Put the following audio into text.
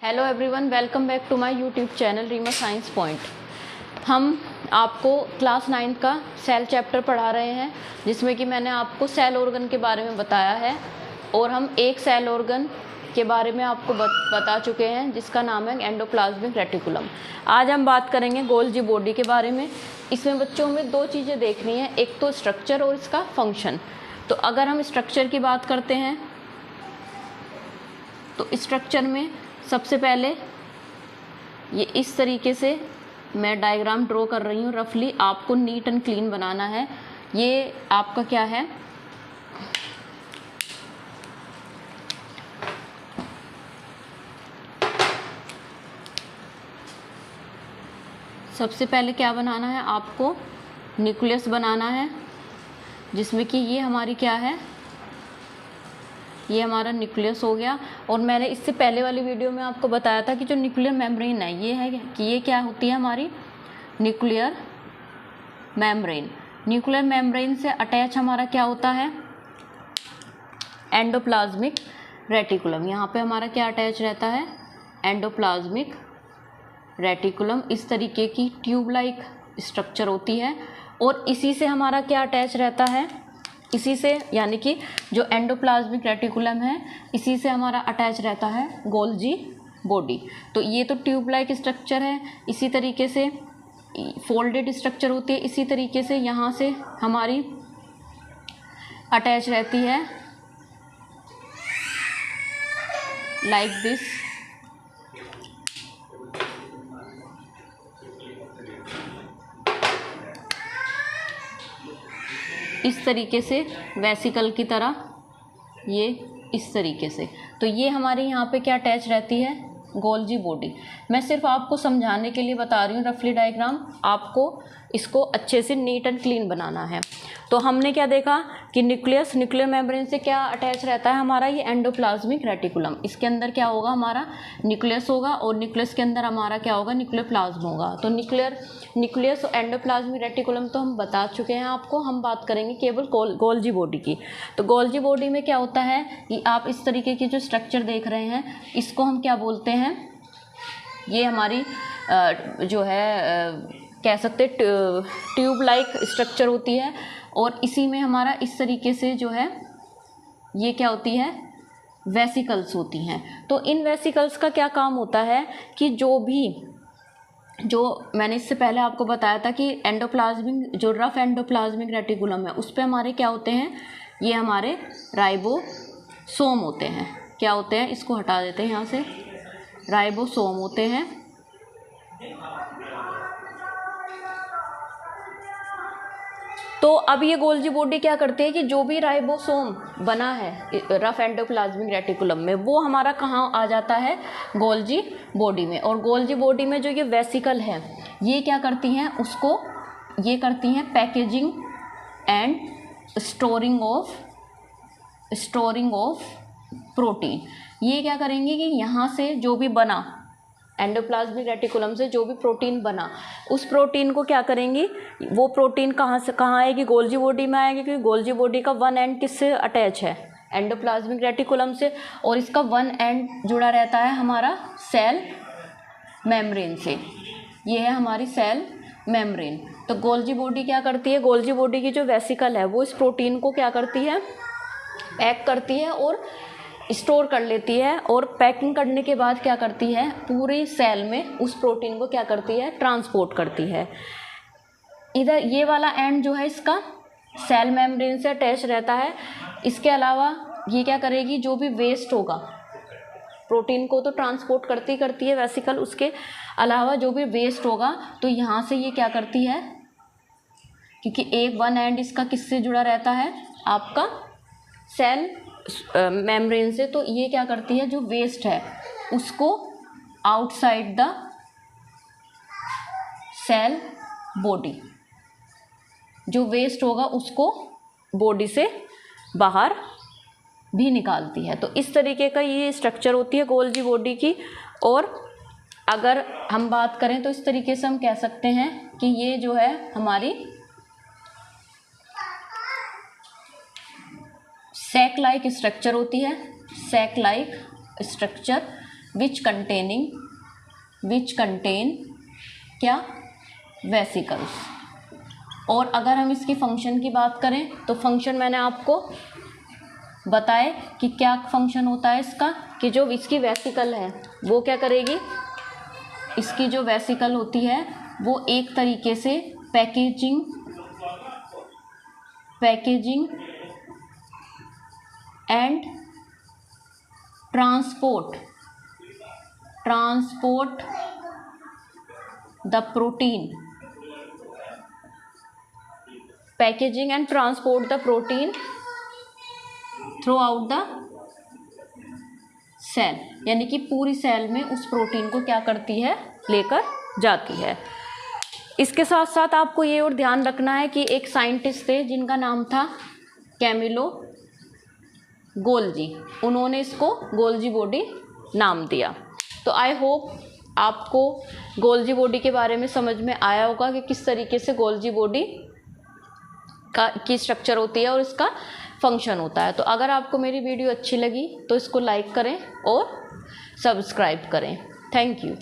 Hello everyone, welcome back to my YouTube channel Reema science point. हम आपको class 9 का cell chapter पढ़ा रहे हैं, जिसमें कि मैंने आपको सेल ऑर्गन के बारे में बताया है और हम एक सेल ऑर्गन के बारे में आपको बता चुके हैं जिसका नाम है एंडोप्लाज्मिक रेटिकुलम। आज हम बात करेंगे गोल्जी बॉडी के बारे में। इसमें बच्चों में दो चीज़ें देखनी है, एक तो स्ट्रक्चर और इसका फंक्शन। तो अगर हम स्ट्रक्चर की बात करते हैं तो स्ट्रक्चर में सबसे पहले ये इस तरीके से मैं डायग्राम ड्रॉ कर रही हूँ। रफली आपको नीट एंड क्लीन बनाना है। ये आपका क्या है, सबसे पहले क्या बनाना है, आपको न्यूक्लियस बनाना है, जिसमें कि ये हमारी क्या है, ये हमारा न्यूक्लियस हो गया। और मैंने इससे पहले वाली वीडियो में आपको बताया था कि जो न्यूक्लियर मेम्ब्रेन है ये है कि ये क्या होती है हमारी न्यूक्लियर मेम्ब्रेन। न्यूक्लियर मेम्ब्रेन से अटैच हमारा क्या होता है, एंडोप्लाज्मिक रेटिकुलम। यहाँ पे हमारा क्या अटैच रहता है, एंडोप्लाज्मिक रेटिकुलम। इस तरीके की ट्यूब लाइक स्ट्रक्चर होती है और इसी से हमारा क्या अटैच रहता है, इसी से यानी कि जो एंडोप्लाज्मिक रेटिकुलम है इसी से हमारा अटैच रहता है गोल्जी बॉडी। तो ये तो ट्यूब लाइक स्ट्रक्चर है। इसी तरीके से फोल्डेड स्ट्रक्चर होती है, इसी तरीके से यहाँ से हमारी अटैच रहती है लाइक दिस। इस तरीके से वेसिकल की तरह, ये इस तरीके से। तो ये हमारे यहाँ पे क्या अटैच रहती है, गोल्जी बॉडी। मैं सिर्फ आपको समझाने के लिए बता रही हूँ रफली डायग्राम, आपको इसको अच्छे से नीट एंड क्लीन बनाना है। तो हमने क्या देखा कि न्यूक्लियर मेम्ब्रेन से क्या अटैच रहता है हमारा, ये एंडोप्लाज्मिक रेटिकुलम। इसके अंदर क्या होगा, हमारा न्यूक्लियस होगा और न्यूक्लियस के अंदर हमारा क्या होगा, न्यूक्लियर प्लाज्म होगा। तो न्यूक्लियस और एंडोप्लाज्मिक रेटिकुलम तो हम बता चुके हैं आपको। हम बात करेंगे केवल गोल्जी बॉडी की। तो गोल्जी बॉडी में क्या होता है कि आप इस तरीके की जो स्ट्रक्चर देख रहे हैं इसको हम क्या बोलते हैं, ये हमारी जो है कह सकते ट्यूब लाइक स्ट्रक्चर होती है और इसी में हमारा इस तरीके से जो है ये क्या होती है, वेसिकल्स होती हैं। तो इन वेसिकल्स का क्या काम होता है कि जो मैंने इससे पहले आपको बताया था कि एंडोप्लाज्मिक जो रफ एंडोप्लाज्मिक रेटिकुलम है उस पे हमारे क्या होते हैं, ये हमारे राइबोसोम होते हैं। क्या होते हैं, इसको हटा देते हैं यहाँ से, राइबोसोम होते हैं। तो अब ये गोल्जी बॉडी क्या करती है कि जो भी राइबोसोम बना है रफ एंडोप्लाज्मिक रेटिकुलम में वो हमारा कहाँ आ जाता है, गोल्जी बॉडी में। और गोल्जी बॉडी में जो ये वेसिकल है ये क्या करती हैं, उसको ये करती हैं packaging and storing of protein. ये क्या करेंगे कि यहाँ से जो भी बना एंडोप्लाज्मिक रेटिकुलम से जो भी प्रोटीन बना उस प्रोटीन को क्या करेंगी, वो प्रोटीन कहाँ से कहाँ आएगी, गोल्जी बॉडी में आएगी। क्योंकि गोल्जी बॉडी का वन एंड किससे अटैच है, एंडोप्लाज्मिक रेटिकुलम से, और इसका वन एंड जुड़ा रहता है हमारा सेल मेम्ब्रेन से। ये है हमारी सेल मेम्ब्रेन। तो गोल्जी बॉडी क्या करती है, गोल्जी बॉडी की जो वेसिकल है वो इस प्रोटीन को क्या करती है, पैक करती है और स्टोर कर लेती है। और पैकिंग करने के बाद क्या करती है, पूरी सेल में उस प्रोटीन को क्या करती है, ट्रांसपोर्ट करती है। इधर ये वाला एंड जो है इसका सेल मेम्ब्रेन से अटैच रहता है। इसके अलावा ये क्या करेगी, जो भी वेस्ट होगा, प्रोटीन को तो ट्रांसपोर्ट करती है वेसिकल, उसके अलावा जो भी वेस्ट होगा तो यहाँ से ये क्या करती है, क्योंकि एक वन एंड इसका किससे जुड़ा रहता है, आपका सेल मेम्ब्रेन से। तो ये क्या करती है, जो वेस्ट है उसको आउटसाइड द सेल बॉडी, जो वेस्ट होगा उसको बॉडी से बाहर भी निकालती है। तो इस तरीके का ये स्ट्रक्चर होती है गोल्जी बॉडी की। और अगर हम बात करें तो इस तरीके से हम कह सकते हैं कि ये जो है हमारी सैक लाइक स्ट्रक्चर होती है, sac like structure which contain क्या, वेसिकल्स। और अगर हम इसकी फंक्शन की बात करें तो फंक्शन मैंने आपको बताए कि क्या फंक्शन होता है इसका, कि जो इसकी वेसिकल है वो क्या करेगी, इसकी जो वेसिकल होती है वो एक तरीके से packaging and transport the protein, packaging and transport the protein throughout the cell, यानी कि पूरी सेल में उस प्रोटीन को क्या करती है, लेकर जाती है। इसके साथ साथ आपको ये और ध्यान रखना है कि एक साइंटिस्ट थे जिनका नाम था कैमिलो गोल्जी, उन्होंने इसको गोल्जी बॉडी नाम दिया। तो आई होप आपको गोल्जी बॉडी के बारे में समझ में आया होगा कि किस तरीके से गोल्जी बॉडी की स्ट्रक्चर होती है और इसका फंक्शन होता है। तो अगर आपको मेरी वीडियो अच्छी लगी तो इसको लाइक करें और सब्सक्राइब करें। Thank you.